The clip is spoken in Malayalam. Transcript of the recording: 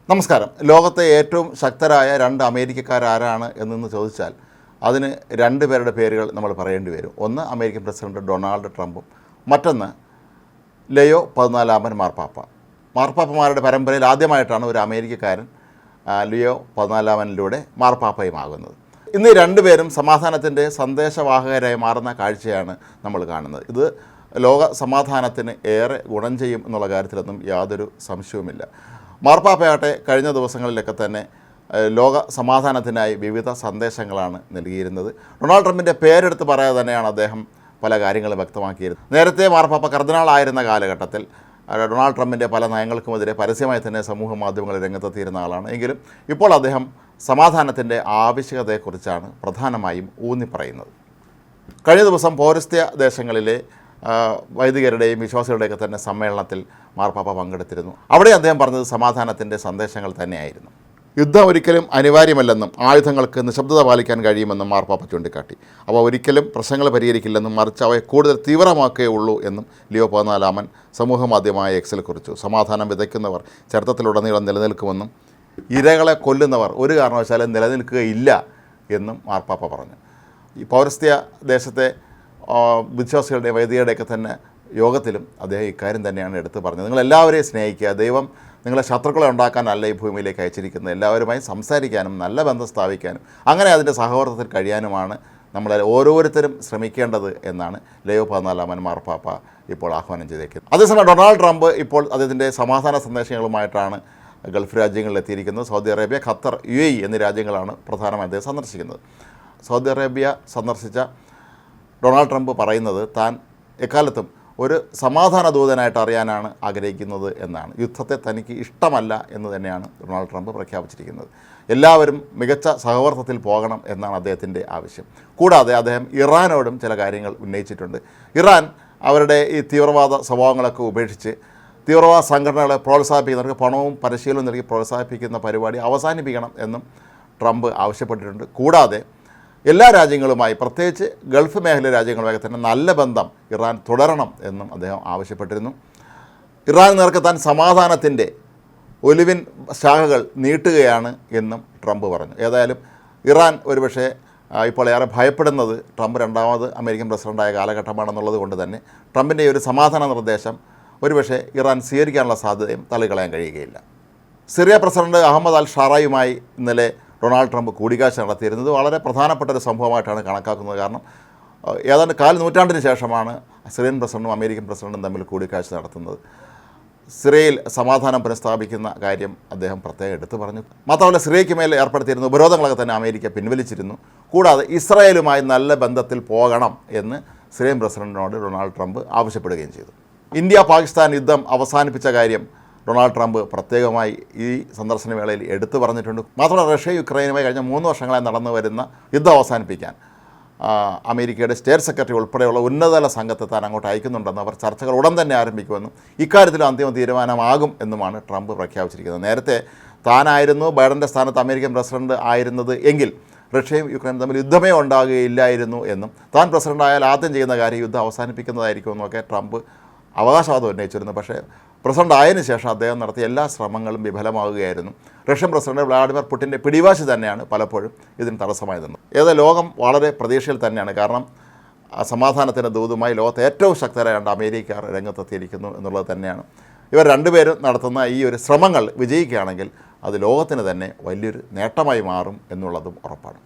നമസ്കാരം. ലോകത്തെ ഏറ്റവും ശക്തരായ രണ്ട് അമേരിക്കക്കാരാരാണ് എന്ന് ചോദിച്ചാൽ അതിന് രണ്ട് പേരുടെ പേരുകൾ നമ്മൾ പറയേണ്ടി വരും. ഒന്ന് അമേരിക്കൻ പ്രസിഡന്റ് ഡൊണാൾഡ് ട്രംപും മറ്റൊന്ന് ലയോ 14 മാർപ്പാപ്പ. മാർപ്പാപ്പമാരുടെ പരമ്പരയിൽ ആദ്യമായിട്ടാണ് ഒരു അമേരിക്കക്കാരൻ ലിയോ 14 മാർപ്പാപ്പയുമാകുന്നത്. ഇന്ന് ഈ രണ്ടുപേരും സമാധാനത്തിൻ്റെ സന്ദേശവാഹകരായി മാറുന്ന കാഴ്ചയാണ് നമ്മൾ കാണുന്നത്. ഇത് ലോക സമാധാനത്തിന് ഏറെ ഗുണം ചെയ്യും എന്നുള്ള കാര്യത്തിലൊന്നും യാതൊരു സംശയവുമില്ല. മാർപ്പാപ്പയാകട്ടെ കഴിഞ്ഞ ദിവസങ്ങളിലൊക്കെ തന്നെ ലോക സമാധാനത്തിനായി വിവിധ സന്ദേശങ്ങളാണ് നൽകിയിരുന്നത്. ഡൊണാൾഡ് ട്രംപിൻ്റെ പേരെടുത്ത് പറയാതെ തന്നെയാണ് അദ്ദേഹം പല കാര്യങ്ങളും വ്യക്തമാക്കിയിരുന്നത്. നേരത്തെ മാർപ്പാപ്പ കർദിനാളായിരുന്ന കാലഘട്ടത്തിൽ ഡൊണാൾഡ് ട്രംപിൻ്റെ പല നയങ്ങൾക്കുമെതിരെ പരസ്യമായി തന്നെ സമൂഹ മാധ്യമങ്ങളിൽ രംഗത്തെത്തിയിരുന്ന ആളാണ്. എങ്കിലും ഇപ്പോൾ അദ്ദേഹം സമാധാനത്തിൻ്റെ ആവശ്യകതയെക്കുറിച്ചാണ് പ്രധാനമായും ഊന്നിപ്പറയുന്നത്. കഴിഞ്ഞ ദിവസം പൗരസ്ത്യ ദേശങ്ങളിലെ വൈദികരുടെയും വിശ്വാസികളുടെയൊക്കെ തന്നെ സമ്മേളനത്തിൽ മാർപ്പാപ്പ പങ്കെടുത്തിരുന്നു. അവിടെ അദ്ദേഹം പറഞ്ഞത് സമാധാനത്തിൻ്റെ സന്ദേശങ്ങൾ തന്നെയായിരുന്നു. യുദ്ധം ഒരിക്കലും അനിവാര്യമല്ലെന്നും ആയുധങ്ങൾക്ക് നിശബ്ദത പാലിക്കാൻ കഴിയുമെന്നും മാർപ്പാപ്പ ചൂണ്ടിക്കാട്ടി. അവ ഒരിക്കലും പ്രശ്നങ്ങൾ പരിഹരിക്കില്ലെന്നും മറിച്ച് അവയെ കൂടുതൽ തീവ്രമാക്കേ ഉള്ളൂ എന്നും ലിയോ 14 സമൂഹ മാധ്യമമായ എക്സിൽ കുറിച്ചു. സമാധാനം വിതയ്ക്കുന്നവർ ചരിത്രത്തിലുടനീളം നിലനിൽക്കുമെന്നും ഇരകളെ കൊല്ലുന്നവർ ഒരു കാരണവശാലും നിലനിൽക്കുകയില്ല എന്നും മാർപ്പാപ്പ പറഞ്ഞു. ഈ പൗരസ്ത്യ ദേശത്തെ വിശ്വാസികളുടെ വൈദികരുടെയൊക്കെ തന്നെ യോഗത്തിലും അദ്ദേഹം ഇക്കാര്യം തന്നെയാണ് എടുത്തു പറഞ്ഞത്. നിങ്ങളെല്ലാവരെയും സ്നേഹിക്കുക. ദൈവം നിങ്ങളെ ശത്രുക്കളെ ഉണ്ടാക്കാനല്ല ഈ ഭൂമിയിലേക്ക് അയച്ചിരിക്കുന്നത്. എല്ലാവരുമായി സംസാരിക്കാനും നല്ല ബന്ധം സ്ഥാപിക്കാനും അങ്ങനെ അതിൻ്റെ സഹവർത്തത്തിൽ കഴിയാനുമാണ് നമ്മളെ ഓരോരുത്തരും ശ്രമിക്കേണ്ടത് എന്നാണ് ലയോ 14 മാർപ്പാപ്പ ഇപ്പോൾ ആഹ്വാനം ചെയ്തേക്കുന്നത്. അതേസമയം ഡൊണാൾഡ് ട്രംപ് ഇപ്പോൾ അദ്ദേഹത്തിൻ്റെ സമാധാന സന്ദേശങ്ങളുമായിട്ടാണ് ഗൾഫ് രാജ്യങ്ങളിൽ എത്തിയിരിക്കുന്നത്. സൗദി അറേബ്യ, ഖത്തർ, UAE എന്നീ രാജ്യങ്ങളാണ് പ്രധാനമായും അദ്ദേഹം സന്ദർശിക്കുന്നത്. സൗദി അറേബ്യ സന്ദർശിച്ച ഡൊണാൾഡ് ട്രംപ് പറയുന്നത് താൻ എക്കാലത്തും ഒരു സമാധാന ദൂതനായിട്ട് അറിയാനാണ് ആഗ്രഹിക്കുന്നത് എന്നാണ്. യുദ്ധത്തെ തനിക്ക് ഇഷ്ടമല്ല എന്ന് തന്നെയാണ് ഡൊണാൾഡ് ട്രംപ് പ്രഖ്യാപിച്ചിരിക്കുന്നത്. എല്ലാവരും മികച്ച സഹവർത്തത്തിൽ പോകണം എന്നാണ് അദ്ദേഹത്തിൻ്റെ ആവശ്യം. കൂടാതെ അദ്ദേഹം ഇറാനോടും ചില കാര്യങ്ങൾ ഉന്നയിച്ചിട്ടുണ്ട്. ഇറാൻ അവരുടെ ഈ തീവ്രവാദ സ്വഭാവങ്ങളൊക്കെ ഉപേക്ഷിച്ച് തീവ്രവാദ സംഘടനകളെ പ്രോത്സാഹിപ്പിക്കുന്നവർക്ക് പണവും പരിശീലനവും നൽകി പ്രോത്സാഹിപ്പിക്കുന്ന പരിപാടി അവസാനിപ്പിക്കണം എന്നും ട്രംപ് ആവശ്യപ്പെട്ടിട്ടുണ്ട്. കൂടാതെ എല്ലാ രാജ്യങ്ങളുമായി, പ്രത്യേകിച്ച് ഗൾഫ് മേഖല രാജ്യങ്ങളുമായി തന്നെ നല്ല ബന്ധം ഇറാൻ തുടരണം എന്നും അദ്ദേഹം ആവശ്യപ്പെട്ടിരുന്നു. ഇറാൻ നേർക്ക് താൻ സമാധാനത്തിൻ്റെ ഒലിവിൻ ശാഖകൾ നീട്ടുകയാണ് എന്നും ട്രംപ് പറഞ്ഞു. ഏതായാലും ഇറാൻ ഒരുപക്ഷെ ഇപ്പോൾ ഏറെ ഭയപ്പെടുന്നത് ട്രംപ് രണ്ടാമത് അമേരിക്കൻ പ്രസിഡൻ്റായ കാലഘട്ടമാണെന്നുള്ളത് കൊണ്ട് തന്നെ ട്രംപിൻ്റെ ഒരു സമാധാന നിർദ്ദേശം ഒരുപക്ഷെ ഇറാൻ സ്വീകരിക്കാനുള്ള സാധ്യതയും തള്ളിക്കളയാൻ കഴിയുകയില്ല. സിറിയ പ്രസിഡന്റ് അഹമ്മദ് അൽ ഷാറയുമായി ഇന്നലെ ഡൊണാൾഡ് ട്രംപ് കൂടിക്കാഴ്ച നടത്തിയിരുന്നത് വളരെ പ്രധാനപ്പെട്ട ഒരു സംഭവമായിട്ടാണ് കണക്കാക്കുന്നത്. കാരണം ഏതാണ്ട് 4 നൂറ്റാണ്ടിന് ശേഷമാണ് സിറിയൻ പ്രസിഡന്റും അമേരിക്കൻ പ്രസിഡന്റും തമ്മിൽ കൂടിക്കാഴ്ച നടത്തുന്നത്. സിറിയയിൽ സമാധാനം പുനഃസ്ഥാപിക്കുന്ന കാര്യം അദ്ദേഹം പ്രത്യേകം എടുത്തു പറഞ്ഞു. മാത്രമല്ല സിറിയയ്ക്ക് മേൽ ഏർപ്പെടുത്തിയിരുന്ന ഉപരോധങ്ങളൊക്കെ തന്നെ അമേരിക്ക പിൻവലിച്ചിരുന്നു. കൂടാതെ ഇസ്രായേലുമായി നല്ല ബന്ധത്തിൽ പോകണം എന്ന് സിറിയൻ പ്രസിഡന്റിനോട് ഡൊണാൾഡ് ട്രംപ് ആവശ്യപ്പെടുകയും ചെയ്തു. ഇന്ത്യ പാകിസ്ഥാൻ യുദ്ധം അവസാനിപ്പിച്ച കാര്യം ഡൊണാൾഡ് ട്രംപ് പ്രത്യേകമായി ഈ സന്ദർശന വേളയിൽ എടുത്തു പറഞ്ഞിട്ടുണ്ട്. മാത്രമല്ല റഷ്യ യുക്രൈനുമായി കഴിഞ്ഞ 3 വർഷങ്ങളായി നടന്നു വരുന്ന യുദ്ധം അവസാനിപ്പിക്കാൻ അമേരിക്കയുടെ സ്റ്റേറ്റ് സെക്രട്ടറി ഉൾപ്പെടെയുള്ള ഉന്നതതല സംഘത്തെ താൻ അങ്ങോട്ട് അയക്കുന്നുണ്ടെന്ന് അവർ ചർച്ചകൾ ഉടൻ തന്നെ ആരംഭിക്കുമെന്നും ഇക്കാര്യത്തിൽ അന്തിമ തീരുമാനമാകും എന്നുമാണ് ട്രംപ് പ്രഖ്യാപിച്ചിരിക്കുന്നത്. നേരത്തെ താനായിരുന്നു ബൈഡൻ്റെ സ്ഥാനത്ത് അമേരിക്കൻ പ്രസിഡന്റ് ആയിരുന്നത് എങ്കിൽ റഷ്യയും യുക്രൈനും തമ്മിൽ യുദ്ധമേ ഉണ്ടാകുകയില്ലായിരുന്നു എന്നും താൻ പ്രസിഡൻ്റായാൽ ആദ്യം ചെയ്യുന്ന കാര്യം യുദ്ധം അവസാനിപ്പിക്കുന്നതായിരിക്കുമെന്നൊക്കെ ട്രംപ് അവകാശവാദം ഉന്നയിച്ചിരുന്നു. പക്ഷേ പ്രസിഡന്റ് ആയതിനു ശേഷം അദ്ദേഹം നടത്തിയ എല്ലാ ശ്രമങ്ങളും വിഫലമാവുകയായിരുന്നു. റഷ്യൻ പ്രസിഡന്റ് വ്ളാഡിമിർ പുടിൻ്റെ പിടിവാശി തന്നെയാണ് പലപ്പോഴും ഇതിന് തടസ്സമായതെന്ന്. ലോകം വളരെ പ്രതീക്ഷയിൽ തന്നെയാണ്. കാരണം സമാധാനത്തിൻ്റെ ദൂതുമായി ലോകത്തെ ഏറ്റവും ശക്തരായ രണ്ട് അമേരിക്കക്കാർ രംഗത്തെത്തിയിരിക്കുന്നു എന്നുള്ളത് തന്നെയാണ്. ഇവർ രണ്ടുപേരും നടത്തുന്ന ഈ ഒരു ശ്രമങ്ങൾ വിജയിക്കുകയാണെങ്കിൽ അത് ലോകത്തിന് തന്നെ വലിയൊരു നേട്ടമായി മാറും എന്നുള്ളതും ഉറപ്പാണ്.